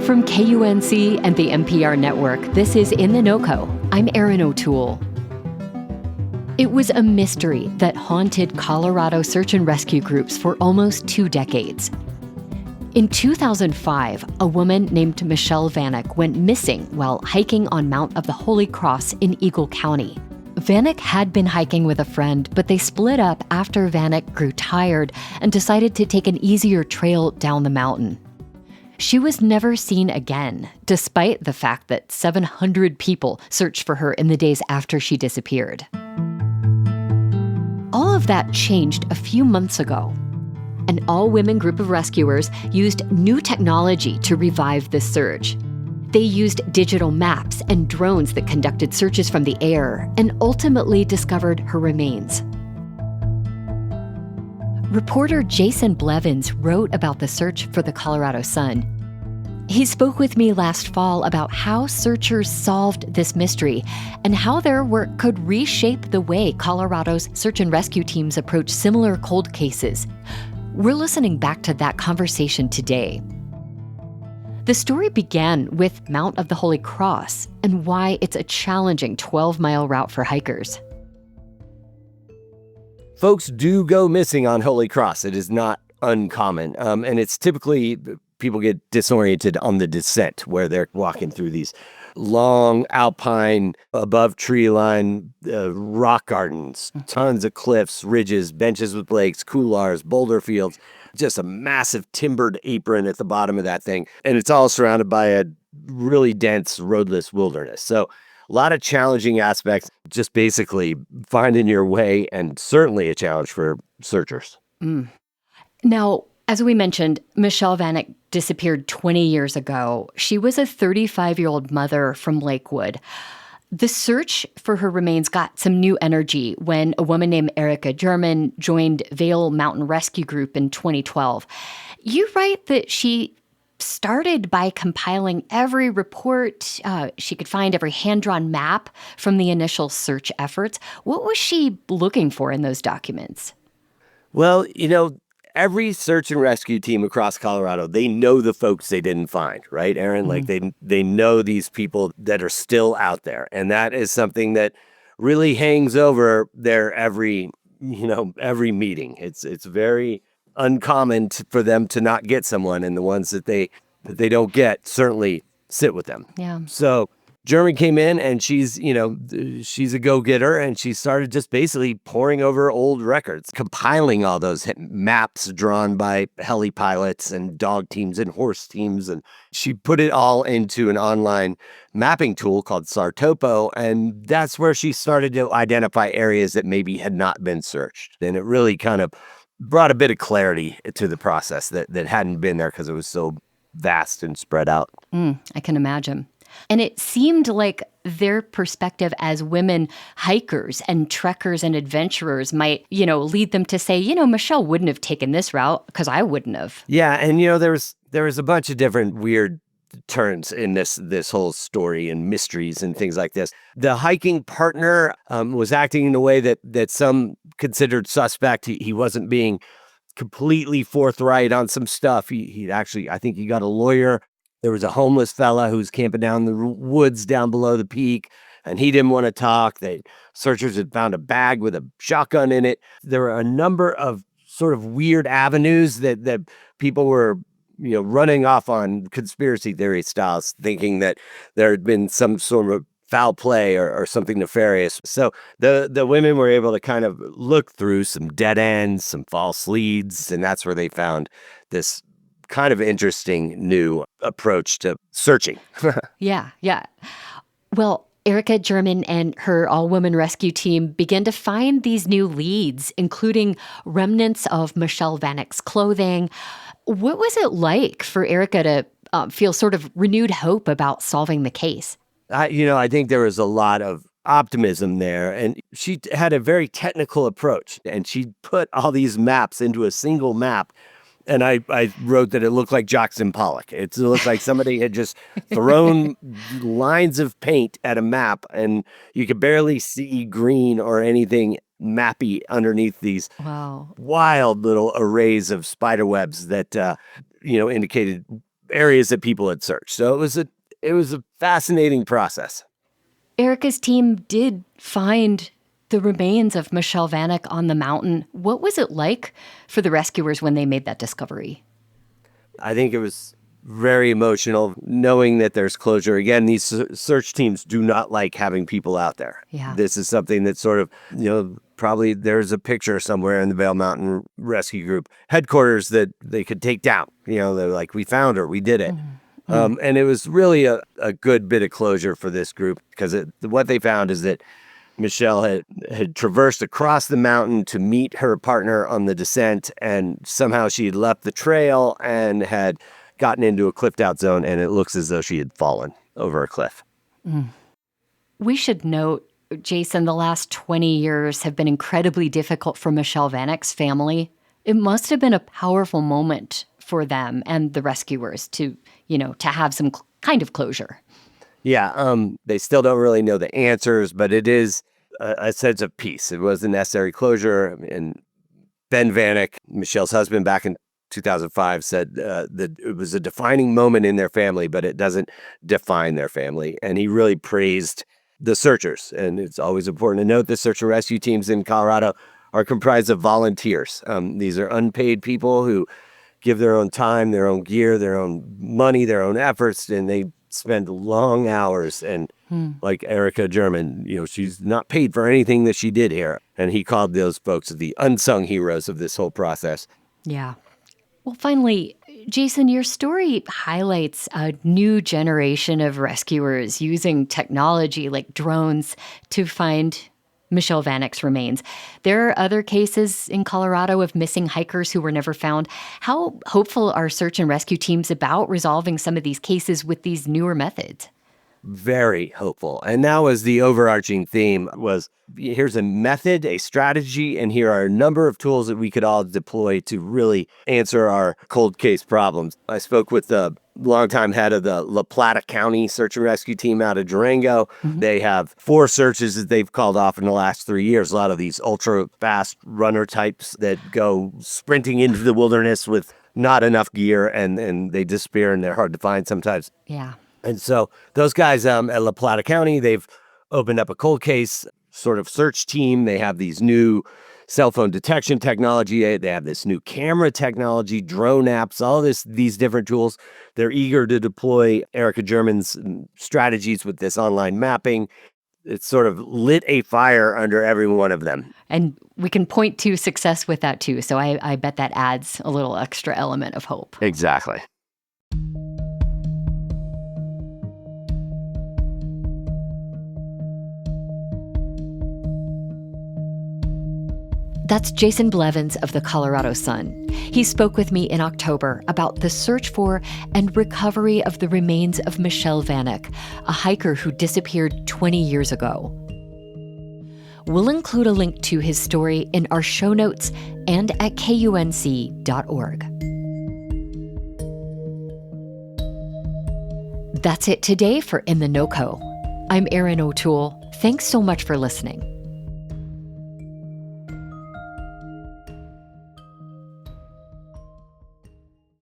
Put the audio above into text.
From KUNC and the NPR network, this is In the NOCO. I'm Erin O'Toole. It was a mystery that haunted Colorado search and rescue groups for almost 2 decades. In 2005, a woman named Michelle Vanek went missing while hiking on Mount of the Holy Cross in Eagle County. Vanek had been hiking with a friend, but they split up after Vanek grew tired and decided to take an easier trail down the mountain. She was never seen again, despite the fact that 700 people searched for her in the days after she disappeared. All of that changed a few months ago. An all-women group of rescuers used new technology to revive the search. They used digital maps and drones that conducted searches from the air and ultimately discovered her remains. Reporter Jason Blevins wrote about the search for the Colorado Sun. He spoke with me last fall about how searchers solved this mystery and how their work could reshape the way Colorado's search and rescue teams approach similar cold cases. We're listening back to that conversation today. The story began with Mount of the Holy Cross and why it's a challenging 12-mile route for hikers. Folks do go missing on Holy Cross. It is not uncommon. And it's typically people get disoriented on the descent where they're walking through these long alpine, above tree line rock gardens, tons of cliffs, ridges, benches with lakes, couloirs, boulder fields, just a massive timbered apron at the bottom of that thing. And it's all surrounded by a really dense, roadless wilderness. So a lot of challenging aspects, just basically finding your way, and certainly a challenge for searchers. Now, as we mentioned, Michelle Vanek disappeared 20 years ago. She was a 35-year-old mother from Lakewood. The search for her remains got some new energy when a woman named Erica German joined Vail Mountain Rescue Group in 2012. You write that she started by compiling every report she could find, every hand-drawn map from the initial search efforts. What was she looking for in those documents? Well, every search and rescue team across Colorado, they know the folks they didn't find, right, Erin? Like they know these people that are still out there. And that is something that really hangs over their every meeting. It's very uncommon for them to not get someone, and the ones that they don't get certainly sit with them. Yeah. So German came in, and she's a go-getter, and she started just basically poring over old records, compiling all those maps drawn by heli pilots and dog teams and horse teams. And she put it all into an online mapping tool called Sartopo. And that's where she started to identify areas that maybe had not been searched. And it really kind of brought a bit of clarity to the process that hadn't been there because it was so vast and spread out. I can imagine. And it seemed like their perspective as women hikers and trekkers and adventurers might, lead them to say, Michelle wouldn't have taken this route because I wouldn't have. Yeah, and there was a bunch of different weird turns in this whole story and mysteries and things like this. The hiking partner was acting in a way that some considered suspect. He wasn't being completely forthright on some stuff. He actually, I think he got a lawyer. There was a homeless fella who was camping down in the woods down below the peak, and he didn't want to talk. Searchers had found a bag with a shotgun in it. There were a number of sort of weird avenues that people were running off on conspiracy theory styles, thinking that there had been some sort of foul play or something nefarious. So the women were able to kind of look through some dead ends, some false leads, and that's where they found this kind of interesting new approach to searching. Yeah. Well, Erica German and her all-women rescue team began to find these new leads, including remnants of Michelle Vanek's clothing. What was it like for Erica to feel sort of renewed hope about solving the case? I think there was a lot of optimism there, and she had a very technical approach, and she put all these maps into a single map. And I wrote that it looked like Jackson Pollock. It looked like somebody had just thrown lines of paint at a map, and you could barely see green or anything mappy underneath these wild little arrays of spider webs that, indicated areas that people had searched. So it was a fascinating process. Erica's team did find the remains of Michelle Vanek on the mountain. What was it like for the rescuers when they made that discovery? I think it was very emotional knowing that there's closure. Again, these search teams do not like having people out there. Yeah. This is something that sort of, probably there's a picture somewhere in the Vail Mountain Rescue Group headquarters that they could take down. They're like, we found her, we did it. And it was really a good bit of closure for this group because what they found is that Michelle had traversed across the mountain to meet her partner on the descent, and somehow she had left the trail and had gotten into a cliffed out zone, and it looks as though she had fallen over a cliff. We should note, Jason, the last 20 years have been incredibly difficult for Michelle Vanek's family. It must have been a powerful moment for them and the rescuers to have some kind of closure. Yeah, they still don't really know the answers, but it is a sense of peace. It was a necessary closure. And Ben Vanek, Michelle's husband, back in 2005 said that it was a defining moment in their family, but it doesn't define their family. And he really praised the searchers. And it's always important to note the search and rescue teams in Colorado are comprised of volunteers. These are unpaid people who give their own time, their own gear, their own money, their own efforts, and they spend long hours. And like Erica German, she's not paid for anything that she did here. And he called those folks the unsung heroes of this whole process. Yeah. Well, finally, Jason, your story highlights a new generation of rescuers using technology like drones to find Michelle Vanek's remains. There are other cases in Colorado of missing hikers who were never found. How hopeful are search and rescue teams about resolving some of these cases with these newer methods? Very hopeful. And that was the overarching theme was here's a method, a strategy, and here are a number of tools that we could all deploy to really answer our cold case problems. I spoke with the longtime head of the La Plata County search and rescue team out of Durango. They have 4 searches that they've called off in the last 3 years. A lot of these ultra fast runner types that go sprinting into the wilderness with not enough gear and they disappear and they're hard to find sometimes. Yeah. And so those guys at La Plata County, they've opened up a cold case sort of search team. They have these new cell phone detection technology. They have this new camera technology, drone apps, all these different tools. They're eager to deploy Erica German's strategies with this online mapping. It's sort of lit a fire under every one of them. And we can point to success with that too. So I bet that adds a little extra element of hope. Exactly. That's Jason Blevins of the Colorado Sun. He spoke with me in October about the search for and recovery of the remains of Michelle Vanek, a hiker who disappeared 20 years ago. We'll include a link to his story in our show notes and at kunc.org. That's it today for In the NOCO. I'm Erin O'Toole. Thanks so much for listening.